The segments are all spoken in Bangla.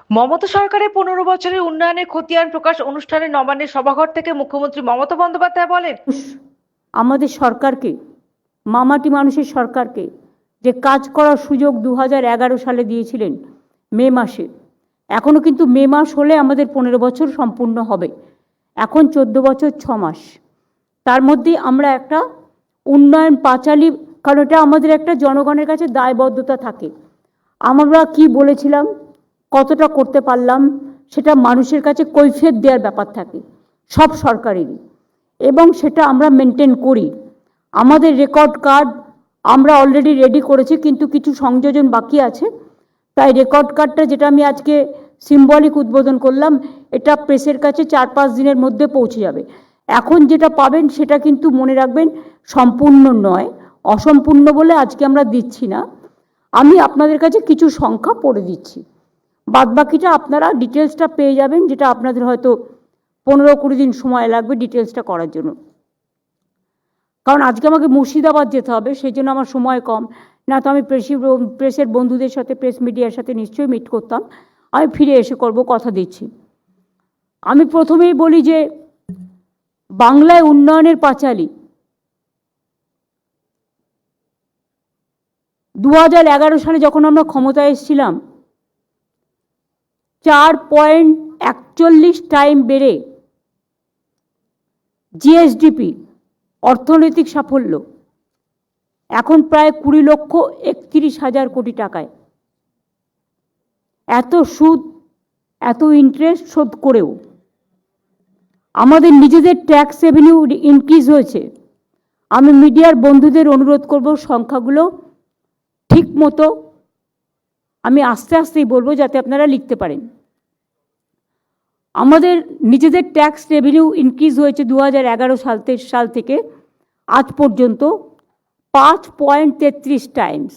মমতা সরকারের 15 বছরের উন্নয়নের খতিয়ান প্রকাশ অনুষ্ঠানে নবান্নের সভাঘর থেকে মুখ্যমন্ত্রী মমতা বন্দ্যোপাধ্যায় বলেন, আমাদের সরকারকে, মামাটি মানুষের সরকারকে যে কাজ করার সুযোগ 2011 সালে দিয়েছিলেন মে মাসে, এখনও কিন্তু মে মাস হলে আমাদের 15 বছর সম্পূর্ণ হবে। এখন 14 বছর 6 মাস। তার মধ্যে আমরা একটা উন্নয়ন পাঁচালী, কারণ এটা আমাদের একটা জনগণের কাছে দায়বদ্ধতা থাকে। আমরা কি বলেছিলাম, কতটা করতে পারলাম, সেটা মানুষের কাছে কৈফিয়ত দেওয়ার ব্যাপার থাকে সব সরকারেরই, এবং সেটা আমরা মেনটেন করি। আমাদের রেকর্ড কার্ড আমরা অলরেডি রেডি করেছি, কিন্তু কিছু সংযোজন বাকি আছে। তাই রেকর্ড কার্ডটা, যেটা আমি আজকে সিম্বলিক উদ্বোধন করলাম, এটা প্রেসের কাছে 4-5 দিনের মধ্যে পৌঁছে যাবে। এখন যেটা পাবেন সেটা কিন্তু মনে রাখবেন সম্পূর্ণ নয়, অসম্পূর্ণ বলে আজকে আমরা দিচ্ছি না। আমি আপনাদের কাছে কিছু সংখ্যা পড়ে দিচ্ছি, বাদবাকিটা আপনারা ডিটেলসটা পেয়ে যাবেন, যেটা আপনাদের হয়তো 15-20 দিন সময় লাগবে ডিটেলসটা করার জন্য। কারণ আজকে আমাকে মুর্শিদাবাদ যেতে হবে, সেই জন্য আমার সময় কম। না তো আমি প্রেসের বন্ধুদের সাথে, প্রেস মিডিয়ার সাথে নিশ্চয়ই মিট করতাম। আমি ফিরে এসে করব, কথা দিচ্ছি। আমি প্রথমেই বলি যে বাংলায় উন্নয়নের পাঁচালী 2011 সালে যখন আমরা ক্ষমতায় এসেছিলাম, 4.41 টাইম বেড়ে জিএসডিপি, অর্থনৈতিক সাফল্য, এখন প্রায় 20,31,000 কোটি টাকায়। এত সুদ, এত ইন্টারেস্ট শোধ করেও আমাদের নিজেদের ট্যাক্স রেভিনিউ ইনক্রিজ হয়েছে। আমি মিডিয়ার বন্ধুদের অনুরোধ করব, সংখ্যাগুলো ঠিক মতো আমি আস্তে আস্তেই বলবো যাতে আপনারা লিখতে পারেন। আমাদের নিজেদের ট্যাক্স রেভিনিউ ইনক্রিজ হয়েছে 2011 সাল থেকে আজ পর্যন্ত 5.33 টাইমস।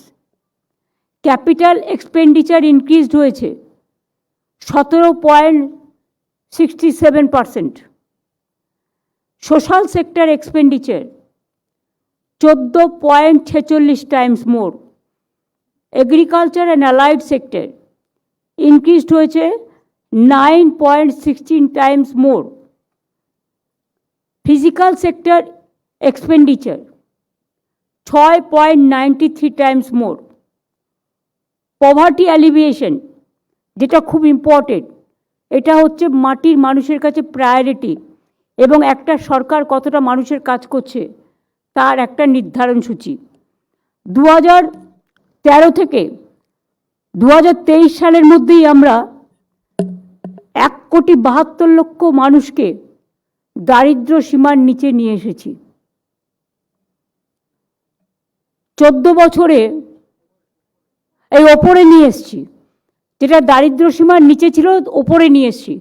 ক্যাপিটাল এক্সপেন্ডিচার ইনক্রিজড হয়েছে 17.67%। Social sector expenditure 14.46 times more. Agriculture and allied sector increased হয়েছে 9.16 times more. Physical sector expenditure 6.93 times more. Poverty অ্যালিভিয়েশন, যেটা খুব ইম্পর্টেন্ট, এটা হচ্ছে মাটির মানুষের কাছে প্রায়োরিটি, এবং একটা সরকার কতটা মানুষের কাজ করছে তার একটা নির্ধারণ সূচি। 2013 থেকে 2023 সালের মধ্যেই আমরা 1,72,00,000 মানুষকে দারিদ্র্য সীমার নিচে নিয়ে এসেছি। 14 বছরে এই ওপরে নিয়ে এসেছি, যেটা দারিদ্র্য সীমার নিচে ছিল ওপরে নিয়ে এসেছি।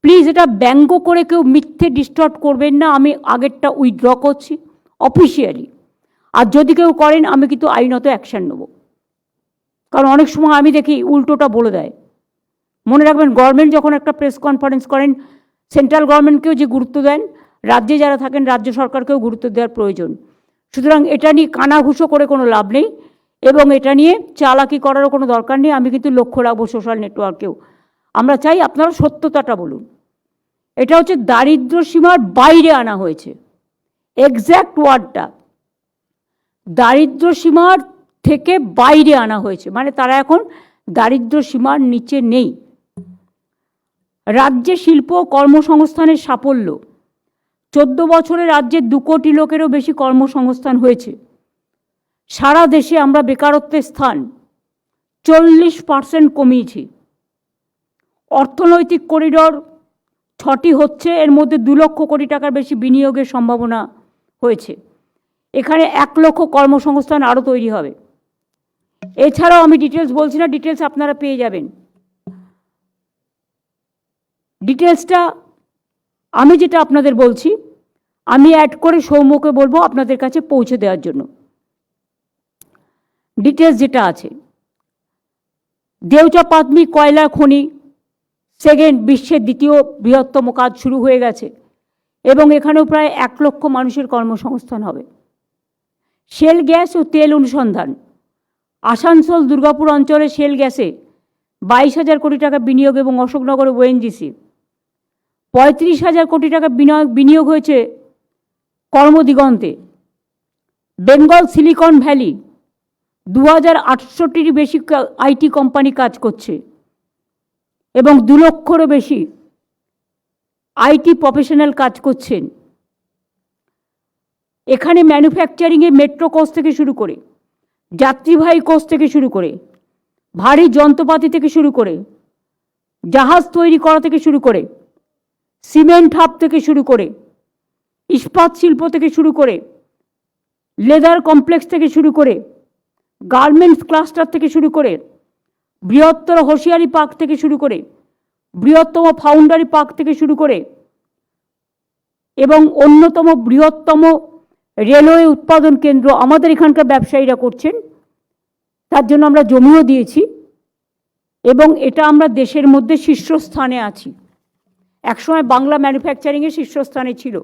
প্লিজ এটা ব্যঙ্গ করে কেউ মিথ্যে ডিস্টর্ট করবেন না। আমি আগেরটা উইথড্র করছি অফিসিয়ালি, আর যদি কেউ করেন আমি কিন্তু আইনত অ্যাকশান নেব। কারণ অনেক সময় আমি দেখি উল্টোটা বলে দেয়। মনে রাখবেন, গভর্নমেন্ট যখন একটা প্রেস কনফারেন্স করেন, সেন্ট্রাল গভর্নমেন্টকেও যে গুরুত্ব দেন, রাজ্যে যারা থাকেন রাজ্য সরকারকেও গুরুত্ব দেওয়ার প্রয়োজন। সুতরাং এটা নিয়ে কানাঘুষো করে কোনো লাভ নেই, এবং এটা নিয়ে চালাকি করারও কোনো দরকার নেই। আমি কিন্তু লক্ষ্য রাখবো সোশ্যাল নেটওয়ার্কেও। আমরা চাই আপনারা সত্যতাটা বলুন। এটা হচ্ছে দারিদ্র সীমার বাইরে আনা হয়েছে, এক্স্যাক্ট ওয়ার্ডটা দারিদ্র সীমার থেকে বাইরে আনা হয়েছে, মানে তারা এখন দারিদ্র সীমার নিচে নেই। রাজ্যে শিল্প কর্মসংস্থানের সাফল্য, 14 বছরে রাজ্যে 2 কোটি লোকেরও বেশি কর্মসংস্থান হয়েছে। সারা দেশে আমরা বেকারত্বের স্থান 40% কমিয়েছি। অর্থনৈতিক করিডর 6টি হচ্ছে, এর মধ্যে 2 লক্ষ কোটি টাকার বেশি বিনিয়োগের সম্ভাবনা হয়েছে। এখানে 1 লক্ষ কর্মসংস্থান আরও তৈরি হবে। এছাড়াও আমি ডিটেলস বলছি না, ডিটেলস আপনারা পেয়ে যাবেন। ডিটেলসটা আমি যেটা আপনাদের বলছি, আমি অ্যাড করে সৌম্যকে বলবো আপনাদের কাছে পৌঁছে দেওয়ার জন্য। ডিটেলস যেটা আছে, দেউচা পাতমি কয়লা খনি সেকেন্ড, বিশ্বের 2য় বৃহত্তম কাজ শুরু হয়ে গেছে, এবং এখানেও প্রায় 1 লক্ষ মানুষের কর্মসংস্থান হবে। শেল গ্যাস ও তেল অনুসন্ধান, আসানসোল দুর্গাপুর অঞ্চলে শেল গ্যাসে 22,000 কোটি টাকা বিনিয়োগ এবং অশোকনগরে ওএনজিসি, 35,000 কোটি টাকা বিনিয়োগ হয়েছে কর্মদিগন্তে। বেঙ্গল সিলিকন ভ্যালি 2,800টির বেশি আইটি কোম্পানি কাজ করছে এবং 2 লক্ষেরও বেশি আইটি প্রফেশনাল কাজ করছেন। এখানে ম্যানুফ্যাকচারিংয়ে মেট্রো কোচ থেকে শুরু করে, যাত্রীবাহী কোচ থেকে শুরু করে, ভারী যন্ত্রপাতি থেকে শুরু করে, জাহাজ তৈরি করা থেকে শুরু করে, সিমেন্ট হাব থেকে শুরু করে, ইস্পাত শিল্প থেকে শুরু করে, লেদার কমপ্লেক্স থেকে শুরু করে, গার্মেন্টস ক্লাস্টার থেকে শুরু করে, বৃহত্তর হোশিয়ারি পার্ক থেকে শুরু করে, বৃহত্তম ফাউন্ডারি পার্ক থেকে শুরু করে এবং অন্যতম বৃহত্তম রেলওয়ে উৎপাদন কেন্দ্র আমাদের এখানকার ব্যবসায়ীরা করছেন। তার জন্য আমরা জমিও দিয়েছি এবং এটা আমরা দেশের মধ্যে শীর্ষস্থানে আছি। একসময় বাংলা ম্যানুফ্যাকচারিংয়ে শীর্ষস্থানে ছিল।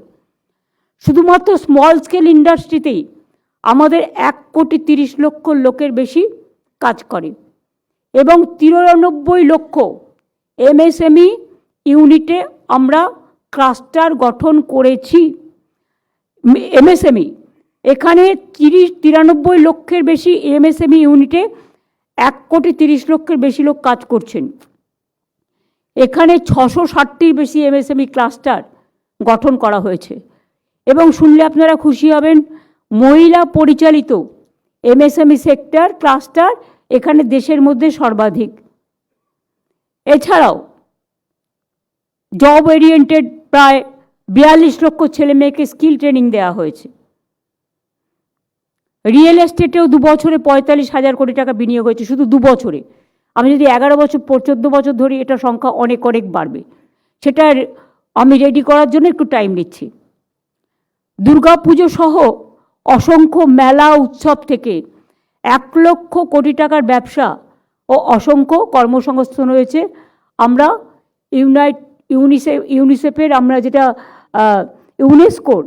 শুধুমাত্র স্মল স্কেল ইন্ডাস্ট্রিতেই আমাদের 1,30,00,000 লোকের বেশি কাজ করে এবং 93 লক্ষ এমএসএমই ইউনিটে আমরা ক্লাস্টার গঠন করেছি। এমএসএমই এখানে 93 লক্ষের বেশি এমএসএমই ইউনিটে 1,30,00,000 বেশি লোক কাজ করছেন। এখানে 660টির বেশি এমএসএমই ক্লাস্টার গঠন করা হয়েছে এবং শুনলে আপনারা খুশি হবেন, মহিলা পরিচালিত এমএসএমই সেক্টর ক্লাস্টার এখানে দেশের মধ্যে সর্বাধিক। এছাড়াও জব ওরিয়েন্টেড প্রায় 42 লক্ষ ছেলে মেয়েকে স্কিল ট্রেনিং দেওয়া হয়েছে। রিয়েল এস্টেটেও 2 বছরে 45,000 কোটি টাকা বিনিয়োগ হয়েছে, শুধু 2 বছরে। আমি যদি 11 বছর 14 বছর ধরি এটা সংখ্যা অনেক অনেক বাড়বে। সেটা আমি রেডি করার জন্য একটু টাইম নিচ্ছি। দুর্গাপুজো সহ অসংখ্য মেলা উৎসব থেকে 1 লক্ষ কোটি টাকার ব্যবসা ও অসংখ্য কর্মসংস্থান হয়েছে। আমরা ইউনিসেফের আমরা যেটা ইউনেস্কোর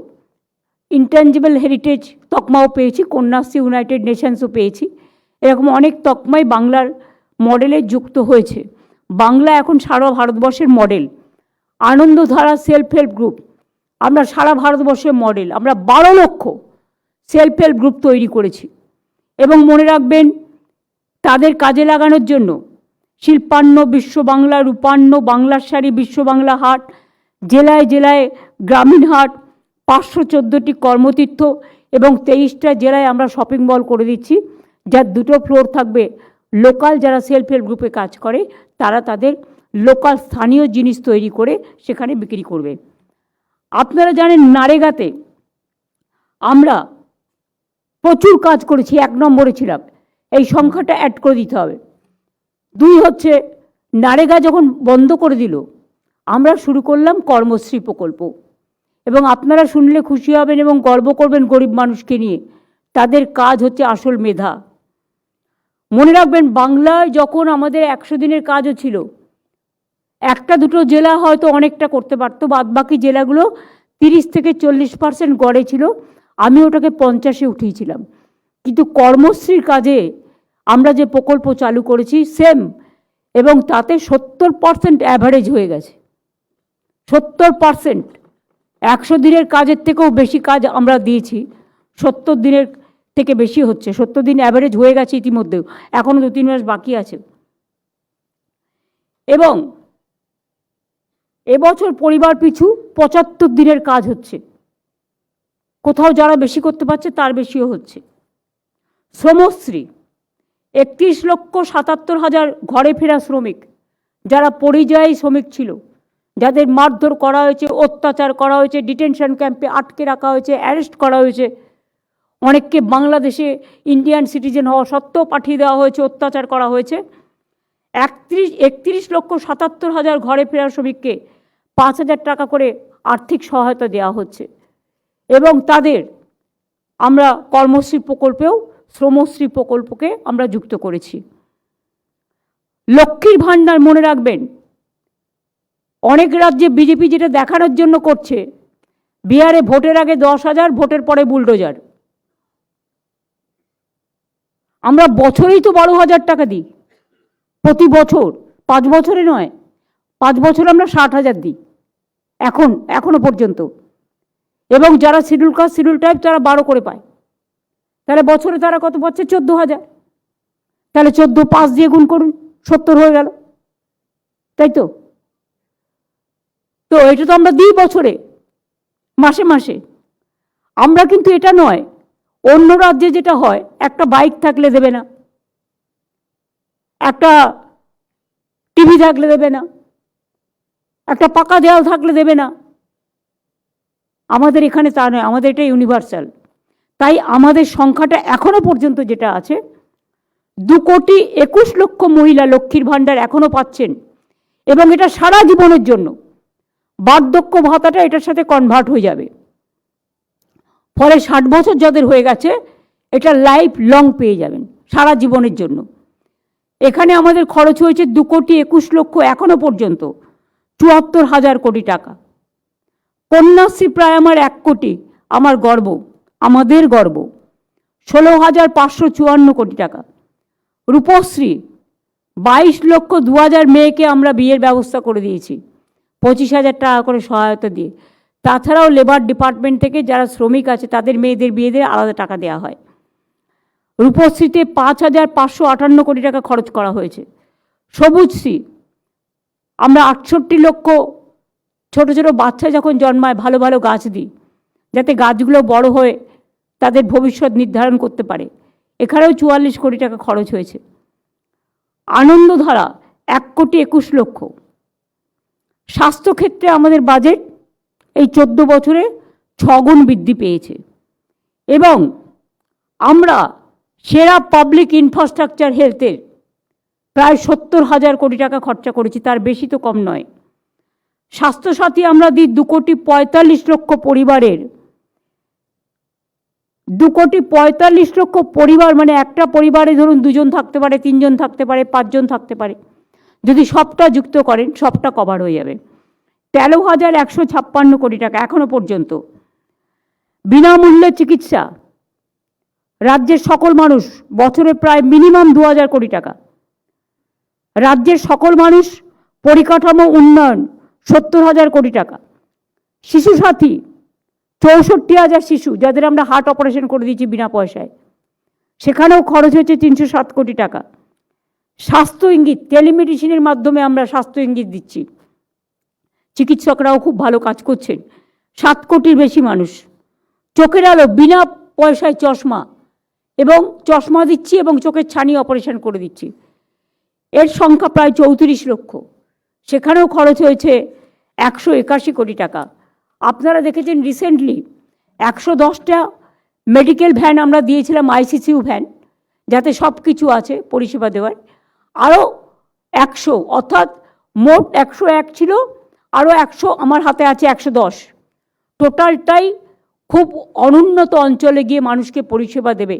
ইনট্যাঞ্জিবল হেরিটেজ তকমাও পেয়েছি, কন্যাশ্রী ইউনাইটেড নেশনসও পেয়েছি। এরকম অনেক তকমাই বাংলার মডেলে যুক্ত হয়েছে। বাংলা এখন সারা ভারতবর্ষের model. Anandadhara self help group আমরা সারা ভারতবর্ষের মডেল। আমরা 12 লক্ষ সেলফ হেল্প গ্রুপ তৈরি করেছি এবং মনে রাখবেন তাদের কাজে লাগানোর জন্য শিল্পান্ন বিশ্ব বাংলা, রূপান্ন বাংলার শাড়ি, বিশ্ব বাংলা হাট, জেলায় জেলায় গ্রামীণ হাট, 514টি কর্মতীর্থ এবং 23টা জেলায় আমরা শপিং মল করে দিচ্ছি, যার 2টো ফ্লোর থাকবে লোকাল যারা সেলফ হেল্প গ্রুপে কাজ করে তারা তাদের লোকাল স্থানীয় জিনিস তৈরি করে সেখানে বিক্রি করবে। আপনারা জানেন নারেগাতে আমরা প্রচুর কাজ করেছি, 1 নম্বরে ছিলাম। এই সংখ্যাটা অ্যাড করে দিতে হবে। 2 হচ্ছে নারেগা যখন বন্ধ করে দিল আমরা শুরু করলাম কর্মশ্রী প্রকল্প এবং আপনারা শুনলে খুশি হবেন এবং গর্ব করবেন গরিব মানুষকে নিয়ে। তাদের কাজ হচ্ছে আসল মেধা। মনে রাখবেন বাংলায় যখন আমাদের 100 দিনের কাজও ছিল, 1-2টো জেলা হয়তো অনেকটা করতে পারতো, বাদবাকি জেলাগুলো 30 থেকে 40% গড়ে ছিল। আমি ওটাকে 50-এ উঠিয়েছিলাম। কিন্তু কর্মশ্রীর কাজে আমরা যে প্রকল্প চালু করেছি সেম, এবং তাতে 70% অ্যাভারেজ হয়ে গেছে। 70% 100 দিনের কাজের থেকেও বেশি কাজ আমরা দিয়েছি। 70 দিনের থেকে বেশি হচ্ছে। 70 দিন অ্যাভারেজ হয়ে গেছে ইতিমধ্যেও, এখনও 2-3 মাস বাকি আছে। এবং এবছর পরিবার পিছু 75 দিনের কাজ হচ্ছে। কোথাও যারা বেশি করতে পারছে তার বেশিও হচ্ছে। শ্রমশ্রী 31,77,000 ঘরে ফেরা শ্রমিক যারা পরিযায়ী শ্রমিক ছিল, যাদের মারধর করা হয়েছে, অত্যাচার করা হয়েছে, ডিটেনশন ক্যাম্পে আটকে রাখা হয়েছে, অ্যারেস্ট করা হয়েছে, অনেককে বাংলাদেশে ইন্ডিয়ান সিটিজেন হওয়া সত্ত্বেও পাঠিয়ে দেওয়া হয়েছে, অত্যাচার করা হয়েছে। 31,77,000 ঘরে ফেরা শ্রমিককে 5,000 টাকা করে আর্থিক সহায়তা দেওয়া হচ্ছে এবং তাদের আমরা কর্মশ্রী প্রকল্পেও শ্রমশ্রী প্রকল্পকে আমরা যুক্ত করেছি। লক্ষ্মীর ভাণ্ডার মনে রাখবেন, অনেক রাজ্যে বিজেপি যেটা দেখানোর জন্য করছে, বিহারে ভোটের আগে 10,000, ভোটের পরে বুলডোজার। আমরা বছরেই তো 12,000 টাকা দিই প্রতি বছর। 5 বছরে নয়, 5 বছরে আমরা 60,000 দিই এখনো পর্যন্ত। এবং যারা শিডিউল কাস্ট শিডিউল টাইপ তারা 12 করে পায়। তাহলে বছরে তারা কত পাচ্ছে? 14,000। তাহলে 14 5 দিয়ে গুণ করুন, 70 হয়ে গেল, তাই তো? তো এটা তো আমরা দিই বছরে, মাসে মাসে। আমরা কিন্তু এটা নয়, অন্য রাজ্যে যেটা হয়, একটা বাইক থাকলে দেবে না, একটা টিভি থাকলে দেবে না, একটা পাকা দেওয়াল থাকলে দেবে না। আমাদের এখানে তা নয়, আমাদের এটা ইউনিভার্সাল। তাই আমাদের সংখ্যাটা এখনো পর্যন্ত যেটা আছে, 2,21,00,000 মহিলা লক্ষ্মীর ভাণ্ডার এখনো পাচ্ছেন, এবং এটা সারা জীবনের জন্য। বার্ধক্য ভাতাটা এটার সাথে কনভার্ট হয়ে যাবে, ফলে 60 বছর যাদের হয়ে গেছে এটা লাইফ লং পেয়ে যাবেন, সারা জীবনের জন্য। এখানে আমাদের খরচ হয়েছে 2,21,00,000 এখনো পর্যন্ত, 74,000 কোটি টাকা। কন্যাশ্রী প্রায় আমার 1 কোটি, আমার গর্ব, আমাদের গর্ব, 16,554 কোটি টাকা। রূপশ্রী 22,02,000 মেয়েকে আমরা বিয়ের ব্যবস্থা করে দিয়েছি, 25,000 টাকা করে সহায়তা দিয়ে। তাছাড়াও লেবার ডিপার্টমেন্ট থেকে যারা শ্রমিক আছে তাদের মেয়েদের বিয়েদের আলাদা টাকা দেওয়া হয়। রূপশ্রীতে 5,558 কোটি টাকা খরচ করা হয়েছে। সবুজশ্রী আমরা 68 লক্ষ ছোট ছোট বাচ্চা যখন জন্মায় ভালো ভালো গাছ দিই, যাতে গাছগুলো বড় হয়ে তাদের ভবিষ্যৎ নির্ধারণ করতে পারে। এখানেও 44 কোটি টাকা খরচ হয়েছে। আনন্দধারা 1,21,00,000। স্বাস্থ্যক্ষেত্রে আমাদের বাজেট এই 14 বছরে 6 গুণ বৃদ্ধি পেয়েছে, এবং আমরা সেরা পাবলিক ইনফ্রাস্ট্রাকচার হেলথের প্রায় 70,000 কোটি টাকা খরচা করেছি, তার বেশি তো কম নয়। স্বাস্থ্যসাথী আমরা দিই 2,45,00,000 পরিবারের, 2,45,00,000 পরিবার, মানে একটা পরিবারে ধরুন 2 জন থাকতে পারে, 3 জন থাকতে পারে, 5 জন থাকতে পারে। যদি সবটা যুক্ত করেন সবটা কভার হয়ে যাবে। 13,156 কোটি টাকা এখনো পর্যন্ত। বিনামূল্যে চিকিৎসা রাজ্যের সকল মানুষ, বছরে প্রায় মিনিমাম 2,000 কোটি টাকা। রাজ্যের সকল মানুষ পরিকাঠামো উন্নয়ন 70,000 কোটি টাকা। শিশু সাথী 64,000 শিশু যাদের আমরা হার্ট অপারেশন করে দিয়েছি বিনা পয়সায়, সেখানেও খরচ হয়েছে 307 কোটি টাকা। স্বাস্থ্য ইঙ্গিত টেলিমেডিসিনের মাধ্যমে আমরা স্বাস্থ্য ইঙ্গিত দিচ্ছি, চিকিৎসকরাও খুব ভালো কাজ করছেন। 7 কোটির বেশি মানুষ। চোখের আলো বিনা পয়সায় চশমা, এবং চশমা দিচ্ছি এবং চোখের ছানি অপারেশন করে দিচ্ছি। এর সংখ্যা প্রায় 34 লক্ষ, সেখানেও খরচ হয়েছে 181 কোটি টাকা। আপনারা দেখেছেন রিসেন্টলি 110টা মেডিকেল ভ্যান আমরা দিয়েছিলাম, আইসিসিউ ভ্যান, যাতে সব কিছু আছে পরিষেবা দেওয়ার। আরও 100, অর্থাৎ মোট 101 ছিল, আরও 100 আমার হাতে আছে 110। টোটালটাই খুব অনুন্নত অঞ্চলে গিয়ে মানুষকে পরিষেবা দেবে।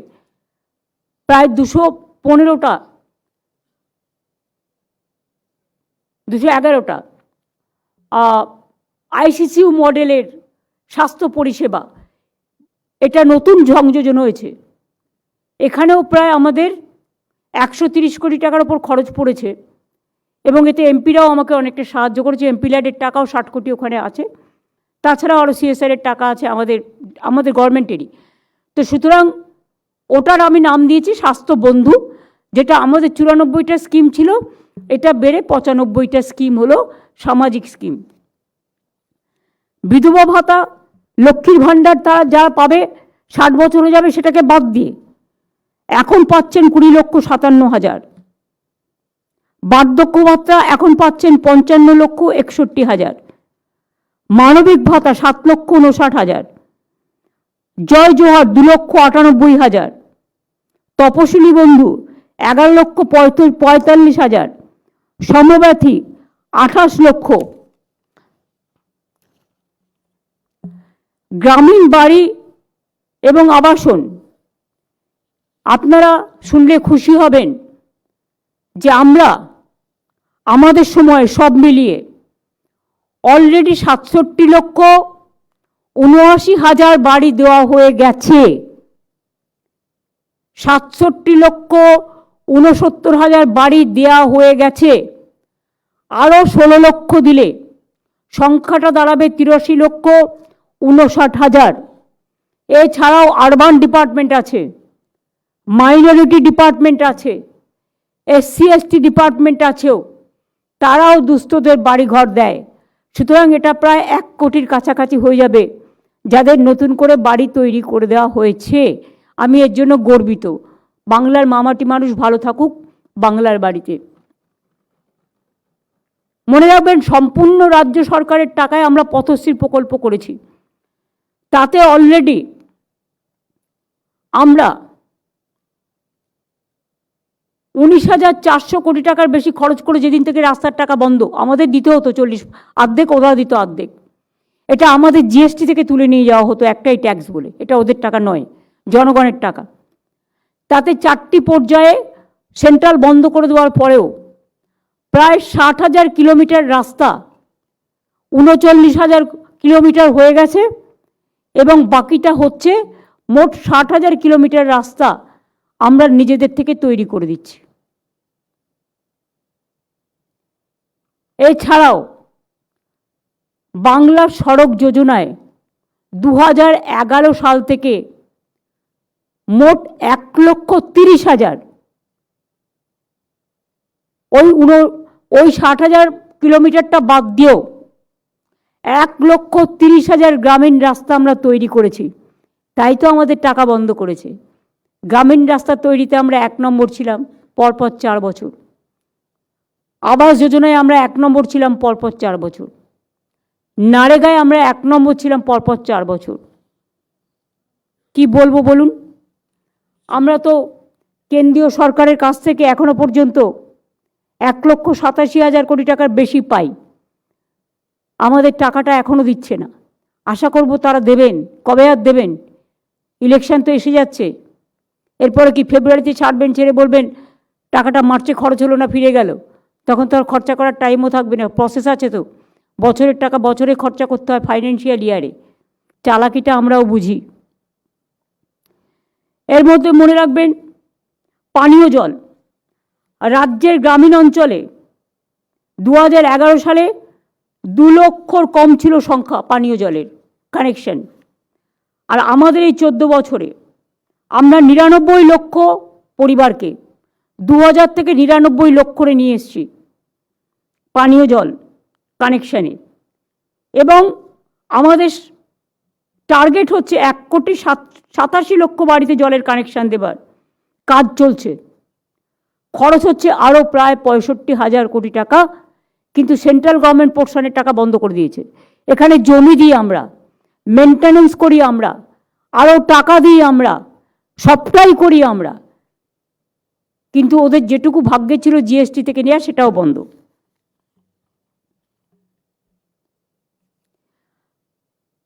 প্রায় 211টা আইসিসিউ মডেলের স্বাস্থ্য পরিষেবা, এটা নতুন সংযোজন হয়েছে। এখানেও প্রায় আমাদের 130 কোটি টাকার ওপর খরচ পড়েছে, এবং এতে এমপিরাও আমাকে অনেকটা সাহায্য করেছে। এমপি ল্যাডের টাকাও 60 কোটি ওখানে আছে, তাছাড়াও আরও সিএসআরের টাকা আছে আমাদের গভর্নমেন্টেরই। তো সুতরাং ওটার আমি নাম দিয়েছি স্বাস্থ্য বন্ধু, যেটা আমাদের 94টা স্কিম ছিল, এটা বেড়ে 95টা স্কিম হলো সামাজিক স্কিম। বিধবা ভাতা, লক্ষ্মীর ভাণ্ডার তারা যারা পাবে 60 বছর হয়ে যাবে সেটাকে বাদ দিয়ে এখন পাচ্ছেন 20,57,000। বার্ধক্য ভাতা এখন পাচ্ছেন 55,61,000। মানবিক ভাতা 7,59,000। জয় জোহার 2,98,000। তপশিলি বন্ধু 11,45,000। সমব্যথী 28 লক্ষ। গ্রামীণ বাড়ি এবং আবাসন, আপনারা শুনলে খুশি হবেন যে আমরা আমাদের সময় সব মিলিয়ে অলরেডি 67,79,000 বাড়ি দেওয়া হয়ে গেছে। 67,69,000 বাড়ি দেওয়া হয়ে গেছে। আরও 16 লক্ষ দিলে সংখ্যাটা দাঁড়াবে 83,59,000। এছাড়াও আরবান ডিপার্টমেন্ট আছে, মাইনরিটি ডিপার্টমেন্ট আছে, SC/ST ডিপার্টমেন্ট আছেও, তারাও দুস্থদের বাড়িঘর দেয়। সুতরাং এটা প্রায় 1 কোটির কাছাকাছি হয়ে যাবে যাদের নতুন করে বাড়ি তৈরি করে দেওয়া হয়েছে। আমি এর জন্য গর্বিত। বাংলার মামাটি মানুষ ভালো থাকুক বাংলার বাড়িতে। মনে রাখবেন, সম্পূর্ণ রাজ্য সরকারের টাকায় আমরা পথশ্রী প্রকল্প করেছি। তাতে অলরেডি আমরা 19,400 কোটি টাকার বেশি খরচ করে, যেদিন থেকে রাস্তার টাকা বন্ধ, আমাদের দিতে হতো 40, অর্ধেক ওরা দিত অর্ধেক। এটা আমাদের GST থেকে তুলে নিয়ে যাওয়া হতো, একটাই ট্যাক্স বলে। এটা ওদের টাকা নয়, জনগণের টাকা। তাতে 4টি পর্যায়ে সেন্ট্রাল বন্ধ করে দেওয়ার পরেও প্রায় 60,000 কিলোমিটার রাস্তা 39,000 কিলোমিটার হয়ে গেছে, এবং বাকিটা হচ্ছে মোট 60,000 কিলোমিটার রাস্তা আমরা নিজেদের থেকে তৈরি করে দিচ্ছি। এছাড়াও বাংলা সড়ক যোজনায় 2011 সাল থেকে মোট 1,30,000, ওই 60,000 কিলোমিটারটা বাদ দিয়েও 1,30,000 গ্রামীণ রাস্তা আমরা তৈরি করেছি। তাই তো আমাদের টাকা বন্ধ করেছে। গ্রামীণ রাস্তা তৈরিতে আমরা 1 নম্বর ছিলাম পরপর 4 বছর। আবাস যোজনায় আমরা 1 নম্বর ছিলাম পরপর 4 বছর। নারেগায় আমরা 1 নম্বর ছিলাম পরপর 4 বছর। কি বলবো বলুন? আমরা তো কেন্দ্রীয় সরকারের কাছ থেকে এখনো পর্যন্ত 1,87,000 কোটি টাকার বেশি পাই। আমাদের টাকাটা এখনো দিচ্ছে না। আশা করব তারা দেবেন। কবে আর দেবেন? ইলেকশন তো এসে যাচ্ছে। এরপরে কি ফেব্রুয়ারিতে ছাড়বেন, ছেড়ে বলবেন টাকাটা মার্চে খরচ হলো না, ফিরে গেল? তখন তো আর খরচা করার টাইমও থাকবে না। প্রসেস আছে তো, বছরের টাকা বছরে খরচা করতে হয়, ফাইন্যান্সিয়াল ইয়ারে। চালাকিটা আমরাও বুঝি। এর মধ্যে মনে রাখবেন, পানীয় জল রাজ্যের গ্রামীণ অঞ্চলে 2011 সালে 2 লক্ষর কম ছিল সংখ্যা পানীয় জলের কানেকশন। আর আমাদের এই 14 বছরে আমরা 99 লক্ষ পরিবারকে 2000 থেকে 99 লক্ষ করে নিয়ে এসেছি পানীয় জল কানেকশানে। এবং আমাদের টার্গেট হচ্ছে 1,87,00,000 বাড়িতে জলের কানেকশান দেবার কাজ চলছে। খরচ হচ্ছে আরও প্রায় 65,000 কোটি টাকা, কিন্তু সেন্ট্রাল গভর্নমেন্ট পোর্শনের টাকা বন্ধ করে দিয়েছে। এখানে জমি দিই আমরা, মেনটেনেন্স করি আমরা, আরও টাকা দিই আমরা, সবটাই করি আমরা, কিন্তু ওদের যেটুকু ভাগ্যে ছিল GST থেকে নেওয়া সেটাও বন্ধ।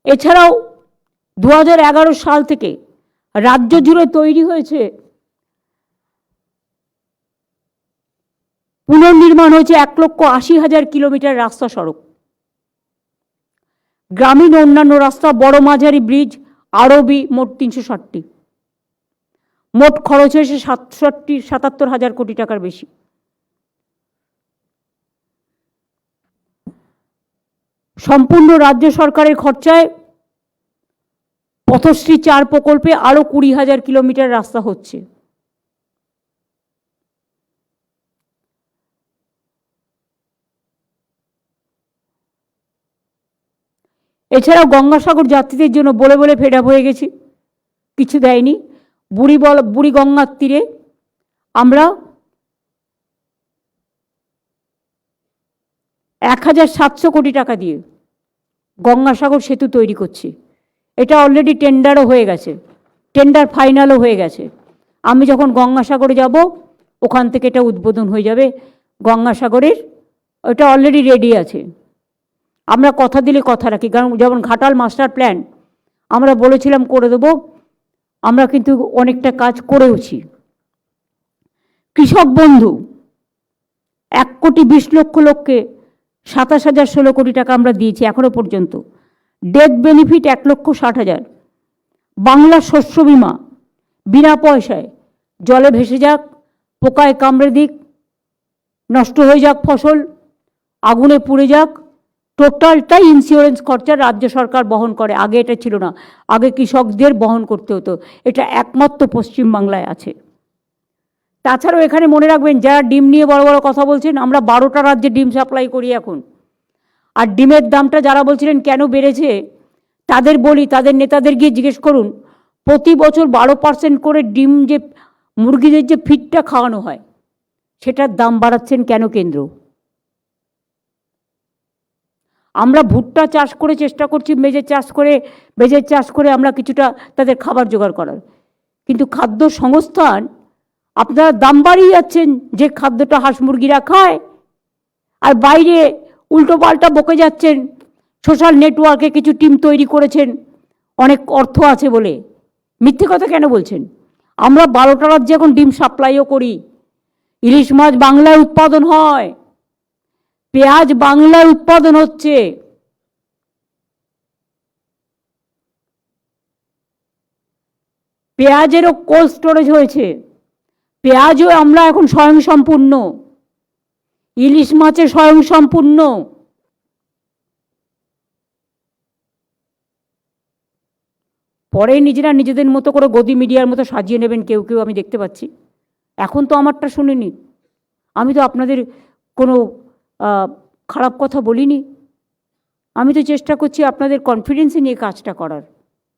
এছাড়াও 2011 সাল থেকে রাজ্য জুড়ে তৈরি হয়েছে, পুনর্নির্মাণ হয়েছে 1,80,000 কিলোমিটার রাস্তা সড়ক। গ্রামীণ অন্যান্য রাস্তা, বড় মাঝারি ব্রিজ, আরবি মোট 360টি। মোট খরচ হয়েছে 77,000 কোটি টাকার বেশি। সম্পূর্ণ রাজ্য সরকারের খরচায় পথশ্রী 4 প্রকল্পে আরও 20,000 কিলোমিটার রাস্তা হচ্ছে। এছাড়াও গঙ্গাসাগর যাত্রীদের জন্য বলে বলে ফেড আপ হয়ে গেছি, কিছু দেয়নি। বুড়ি গঙ্গার তীরে আমরা 1,700 কোটি টাকা দিয়ে গঙ্গাসাগর সেতু তৈরি করছি। এটা অলরেডি টেন্ডারও হয়ে গেছে, টেন্ডার ফাইনালও হয়ে গেছে। আমি যখন গঙ্গাসাগরে যাব ওখান থেকে এটা উদ্বোধন হয়ে যাবে গঙ্গাসাগরের। ওটা অলরেডি রেডি আছে। আমরা কথা দিলে কথা রাখি, কারণ যেমন ঘাটাল মাস্টার প্ল্যান আমরা বলেছিলাম করে দেব, আমরা কিন্তু অনেকটা কাজ করেওছি। কৃষক বন্ধু 1,20,00,000 লোককে 27,016 কোটি টাকা আমরা দিয়েছি এখনো পর্যন্ত। Death benefit 1,60,000। বাংলা শস্য বিমা বিনা পয়সায়, জলে ভেসে যাক, পোকায় কামড়ে দিক, নষ্ট হয়ে যাক ফসল, আগুনে পুড়ে যাক, টোটালটাই ইন্স্যুরেন্স খরচা রাজ্য সরকার বহন করে। আগে এটা ছিল না, আগে কৃষকদের বহন করতে হতো। এটা একমাত্র পশ্চিমবাংলায় আছে। তাছাড়াও এখানে মনে রাখবেন, যারা ডিম নিয়ে বড় বড় কথা বলছেন, আমরা 12টা রাজ্যে ডিম সাপ্লাই করি এখন। আর ডিমের দামটা যারা বলছিলেন কেন বেড়েছে, তাদের বলি, তাদের নেতাদের গিয়ে জিজ্ঞেস করুন, প্রতি বছর 12% করে ডিম, যে মুরগিদের যে ফিডটা খাওয়ানো হয়, সেটার দাম বাড়াচ্ছেন কেন কেন্দ্র? আমরা ভুট্টা চাষ করে চেষ্টা করছি, বেজের চাষ করে আমরা কিছুটা তাদের খাবার জোগাড় করার, কিন্তু খাদ্য সংস্থান আপনারা দাম বাড়িয়ে যাচ্ছেন যে খাদ্যটা হাঁস মুরগিরা খায়, আর বাইরে উল্টো পাল্টা বকে যাচ্ছেন। সোশ্যাল নেটওয়ার্কে কিছু টিম তৈরি করেছেন অনেক অর্থ আছে বলে। মিথ্যে কথা কেন বলছেন? আমরা 12টা রাজ্যে এখন ডিম সাপ্লাইও করি। ইলিশ মাছ বাংলায় উৎপাদন হয়, পেঁয়াজ বাংলায় উৎপাদন হচ্ছে, পেঁয়াজেরও কোল্ড স্টোরেজ হয়েছে, পেঁয়াজও আমরা এখন স্বয়ংসম্পূর্ণ, ইলিশ মাছে স্বয়ংসম্পূর্ণ। পরে নিজেরা নিজেদের মতো করে গদি মিডিয়ার মতো সাজিয়ে নেবেন কেউ কেউ, আমি দেখতে পাচ্ছি। এখন তো আমারটা শুনিনি, আমি তো আপনাদের কোনো খারাপ কথা বলিনি। আমি তো চেষ্টা করছি আপনাদের কনফিডেন্সে নিয়ে কাজটা করার।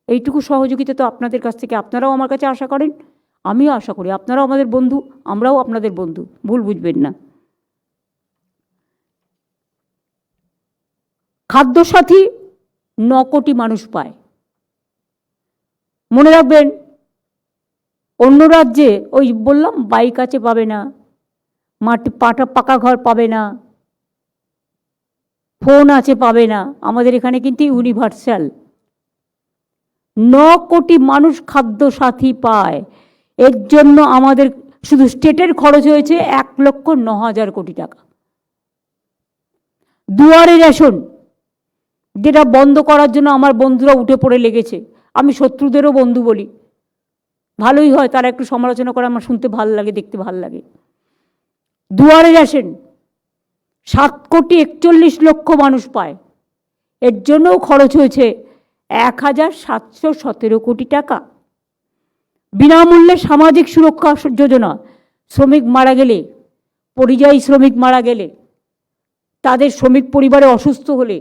এইটুকু সহযোগিতা তো আপনাদের কাছ থেকে আপনারাও আমার কাছে আশা করেন, আমিও আশা করি। আপনারাও আমাদের বন্ধু, আমরাও আপনাদের বন্ধু, ভুল বুঝবেন না। খাদ্যসাথী 9 কোটি মানুষ পায়। মনে রাখবেন, অন্য রাজ্যে ওই বললাম বাইক আছে পাবে না, পাকা ঘর পাবে না, ফোন আছে পাবে না। আমাদের এখানে কিন্তু ইউনিভার্সাল। 9 কোটি মানুষ খাদ্যসাথী পায়। এর জন্য আমাদের শুধু স্টেটের খরচ হয়েছে 1,09,000 কোটি টাকা। দুয়ারে রেশন, যেটা বন্ধ করার জন্য আমার বন্ধুরা উঠে পড়ে লেগেছে। আমি শত্রুদেরও বন্ধু বলি, ভালোই হয়, তারা একটু সমালোচনা করে, আমার শুনতে ভালো লাগে, দেখতে ভালো লাগে। দুয়ারে রেশন 7,41,00,000 মানুষ পায়। এর জন্যও খরচ হয়েছে 1,717 কোটি টাকা। বিনামূল্যে সামাজিক সুরক্ষা যোজনা, শ্রমিক মারা গেলে, পরিযায়ী শ্রমিক মারা গেলে, তাদের শ্রমিক পরিবারে অসুস্থ হলে,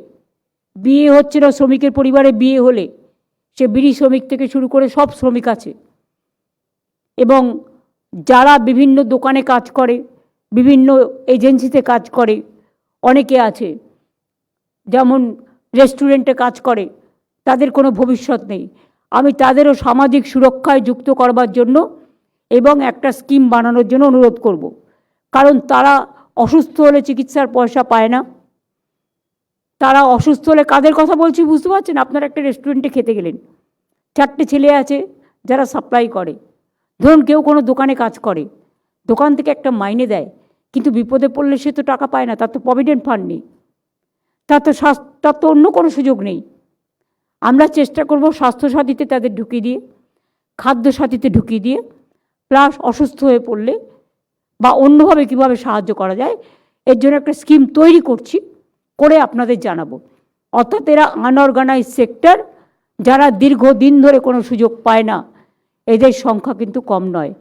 বিয়ে হচ্ছে না শ্রমিকের পরিবারে বিয়ে হলে, সে বিড়ি শ্রমিক থেকে শুরু করে সব শ্রমিক আছে। এবং যারা বিভিন্ন দোকানে কাজ করে, বিভিন্ন এজেন্সিতে কাজ করে, অনেকে আছে যেমন রেস্টুরেন্টে কাজ করে, তাদের কোনো ভবিষ্যৎ নেই। আমি তাদেরও সামাজিক সুরক্ষায় যুক্ত করবার জন্য এবং একটা স্কিম বানানোর জন্য অনুরোধ করব। কারণ তারা অসুস্থ হলে চিকিৎসার পয়সা পায় না। তারা অসুস্থ হলে, কাদের কথা বলছি বুঝতে পারছেন? আপনারা একটা রেস্টুরেন্টে খেতে গেলেন, 4টে ছেলে আছে যারা সাপ্লাই করে। ধরুন কেউ কোনো দোকানে কাজ করে, দোকান থেকে একটা মাইনে দেয়, কিন্তু বিপদে পড়লে সে তো টাকা পায় না, তার তো প্রভিডেন্ট ফান্ড নেই, তার তো অন্য কোনো সুযোগ নেই। আমরা চেষ্টা করব স্বাস্থ্যসাথীতে তাদের ঢুকিয়ে দিয়ে, খাদ্যসাথীতে ঢুকিয়ে দিয়ে, প্লাস অসুস্থ হয়ে পড়লে বা অন্যভাবে কীভাবে সাহায্য করা যায়, এর জন্য একটা স্কিম তৈরি করছি, করে আপনাদের জানাবো। অর্থাৎ এরা আনঅর্গানাইজ সেক্টর, যারা দীর্ঘদিন ধরে কোনো সুযোগ পায় না, এদের সংখ্যা কিন্তু কম নয়।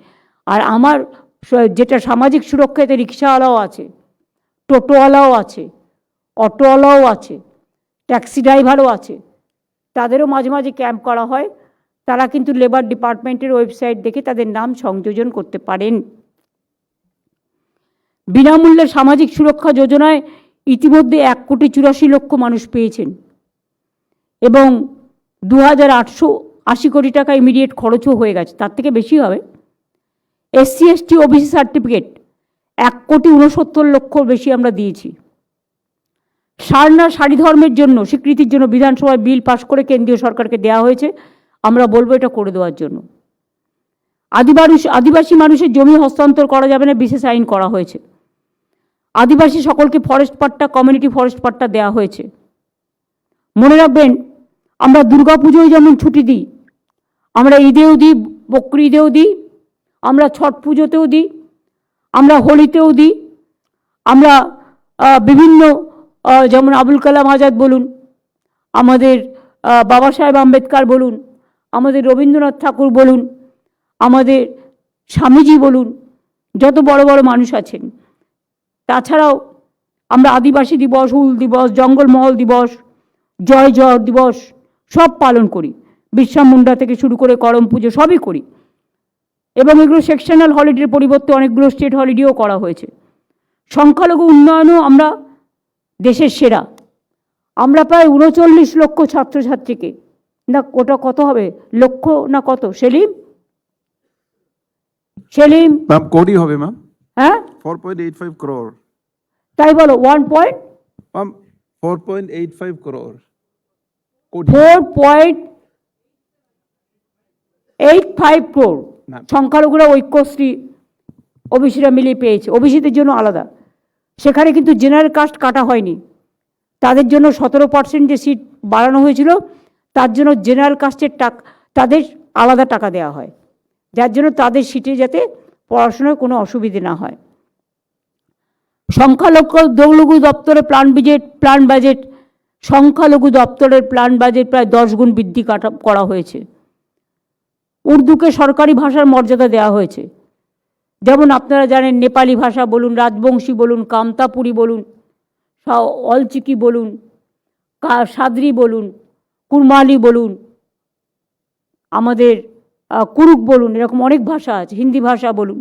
আর আমার যেটা সামাজিক সুরক্ষা, এতে রিক্সাওয়ালাও আছে, টোটোওয়ালাও আছে, অটোওয়ালাও আছে, ট্যাক্সি ড্রাইভারও আছে। তাদেরও মাঝে মাঝে ক্যাম্প করা হয়। তারা কিন্তু লেবার ডিপার্টমেন্টের ওয়েবসাইট দেখে তাদের নাম সংযোজন করতে পারেন। বিনামূল্যে সামাজিক সুরক্ষা যোজনায় ইতিমধ্যে 1,84,00,000 মানুষ পেয়েছেন এবং 2,880 কোটি টাকা ইমিডিয়েট খরচও হয়ে গেছে, তার থেকে বেশি হবে। SC ST OBC সার্টিফিকেট 1,69,00,000 বেশি আমরা দিয়েছি। সারনা সারি ধর্মের জন্য স্বীকৃতির জন্য বিধানসভায় বিল পাশ করে কেন্দ্রীয় সরকারকে দেওয়া হয়েছে, আমরা বলবো এটা করে দেওয়ার জন্য। আদিবাসী মানুষের জমি হস্তান্তর করা যাবে না, বিশেষ আইন করা হয়েছে। আদিবাসী সকলকে ফরেস্ট পাট্টা, কমিউনিটি ফরেস্ট পাট্টা দেওয়া হয়েছে। মনে রাখবেন, আমরা দুর্গাপুজোয় যেমন ছুটি দিই, আমরা ঈদেও দিই, বকরি ঈদেও দিই, আমরা ছট পুজোতেও দিই, আমরা হোলিতেও দিই, আমরা বিভিন্ন যেমন আবুল কালাম আজাদ বলুন, আমাদের বাবা সাহেব আম্বেদকর বলুন, আমাদের রবীন্দ্রনাথ ঠাকুর বলুন, আমাদের স্বামীজি বলুন, যত বড় বড় মানুষ আছেন। তাছাড়াও আমরা আদিবাসী দিবস, হুল দিবস, জঙ্গলমহল দিবস, জয় জয় দিবস সব পালন করি। বিরসা মুন্ডা থেকে শুরু করে করম পুজো সবই করি, এবং এগুলো সেকশনাল হলিডের পরিবর্তে অনেকগুলো স্টেট হলিডেও করা হয়েছে। সংখ্যালঘু উন্নয়নও আমরা দেশের সেরা। আমরা প্রায় ৩৯ লক্ষ ছাত্রছাত্রীকে, না ওটা কত হবে, লক্ষ না কত সেলিম? সেলিম ম্যাম কোটি হবে ম্যাম, হ্যাঁ 4.85 crore তাই বলো, ম্যাম, 4.85 crore কোটি। 4.85 crore ম্যাম। সংখ্যালঘুরা ঐক্যশ্রী ওবিসিরা মিলিয়ে পেয়েছে। ওবিসিদের জন্য আলাদা, সেখানে কিন্তু জেনারেল কাস্ট কাটা হয়নি। তাদের জন্য 17% যে সিট বাড়ানো হয়েছিল, তার জন্য জেনারেল কাস্টের তাদের আলাদা টাকা দেওয়া হয়, যার জন্য তাদের সিটে যাতে পড়াশোনায় কোনো অসুবিধে না হয়। সংখ্যালঘু দপ্তরের প্ল্যান বাজেট সংখ্যালঘু দপ্তরের প্ল্যান বাজেট প্রায় 10 গুণ বৃদ্ধি করা হয়েছে। উর্দুকে সরকারি ভাষার মর্যাদা দেওয়া হয়েছে। যেমন আপনারা জানেন, নেপালি ভাষা বলুন, রাজবংশী বলুন, কামতাপুরি বলুন, অলচিকি বলুন, সাদরি বলুন, কুরমালি বলুন, আমাদের কুরুক বলুন, এরকম অনেক ভাষা আছে, হিন্দি ভাষা বলুন।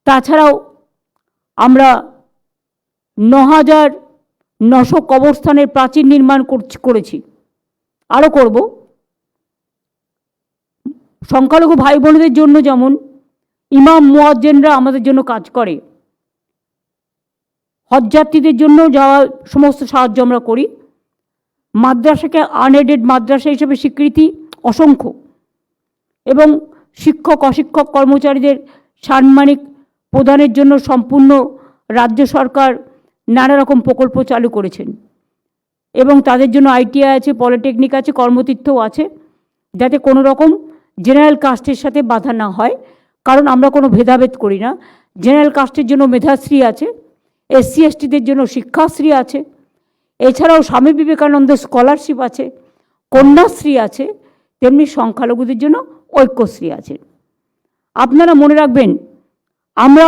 তাছাড়াও আমরা ৯,৯০০ কবরস্থানের প্রাচীর নির্মাণ করেছি, আরও করব। সংখ্যালঘু ভাই বোনদের জন্য যেমন ইমাম মুয়াজ্জিনরা আমাদের জন্য কাজ করে, হজযাত্রীদের জন্য যাওয়া সমস্ত সাহায্য আমরা করি। মাদ্রাসাকে আনএডেড মাদ্রাসা হিসেবে স্বীকৃতি অসংখ্য, এবং শিক্ষক অশিক্ষক কর্মচারীদের সাম্মানিক প্রদানের জন্য সম্পূর্ণ রাজ্য সরকার নানা রকম প্রকল্প চালু করেছেন, এবং তাদের জন্য ITI আছে, পলিটেকনিক আছে, কর্মতীর্থও আছে, যাতে কোনো রকম জেনারেল কাস্টের সাথে বাধা না হয়। কারণ আমরা কোনো ভেদাভেদ করি না। জেনারেল কাস্টের জন্য মেধাশ্রী আছে, SC STদের জন্য শিক্ষাশ্রী আছে, এছাড়াও স্বামী বিবেকানন্দ স্কলারশিপ আছে, কন্যাশ্রী আছে, তেমনি সংখ্যালঘুদের জন্য ঐক্যশ্রী আছে। আপনারা মনে রাখবেন, আমরা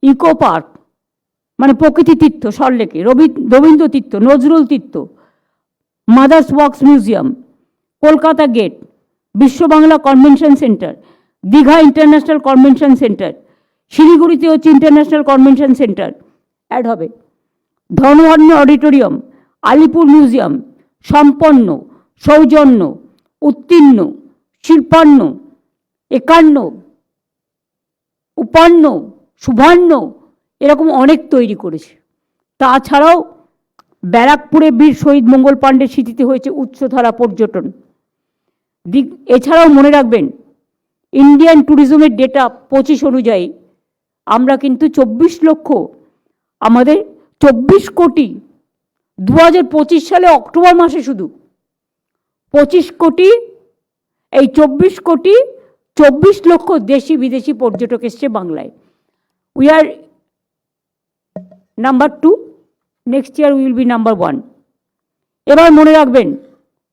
ইকো পার্ক মানে প্রকৃতি তীর্থ, সল্টলেকে Rabindra Tirtha, Nazrul Tirtha, mother's wax museum, Kolkata gate, Biswa Bangla convention centre, Digha international convention centre, শিলিগুড়িতে হচ্ছে ইন্টারন্যাশনাল কনভেনশন সেন্টার অ্যাড হবে, ধনভান্য অডিটোরিয়াম, আলিপুর মিউজিয়াম, সম্পন্ন, সৌজন্য, উত্তীর্ণ, শিল্পান্ন, একান্ন, উপান্ন, শুভান্ন, এরকম অনেক তৈরি করেছে। তাছাড়াও ব্যারাকপুরে বীর শহীদ মঙ্গল পাণ্ডের স্মৃতিতে হয়েছে উচ্চধারা পর্যটন। এছাড়াও মনে রাখবেন, ইন্ডিয়ান ট্যুরিজমের ডেটা 25 অনুযায়ী আমরা কিন্তু 24 লক্ষ, আমাদের 24 কোটি 2025 সালে অক্টোবর মাসে শুধু 25 কোটি, এই 24 কোটি 24 লক্ষ দেশি বিদেশি পর্যটক এসছে বাংলায়। We are number 2, next year will be number 1। এবার মনে রাখবেন,